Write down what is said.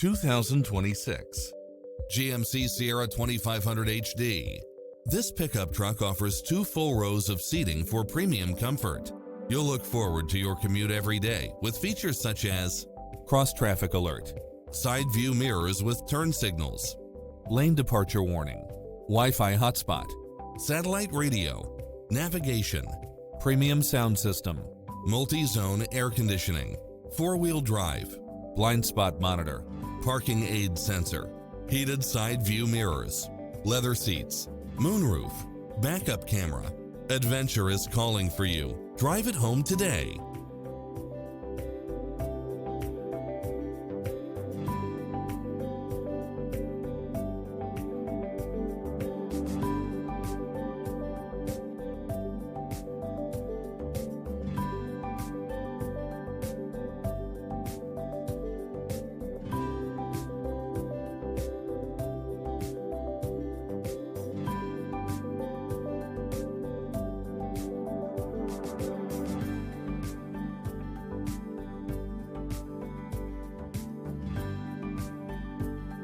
2026 GMC Sierra 2500HD. This pickup truck offers 2 full rows of seating for premium comfort. You'll look forward to your commute every day with features such as cross-traffic alert, side view mirrors with turn signals, lane departure warning, Wi-Fi hotspot, satellite radio, navigation, premium sound system, multi-zone air conditioning, 4-wheel drive, blind spot monitor, parking aid sensor, heated side view mirrors, leather seats, moonroof, backup camera. Adventure is calling for you. Drive it home today.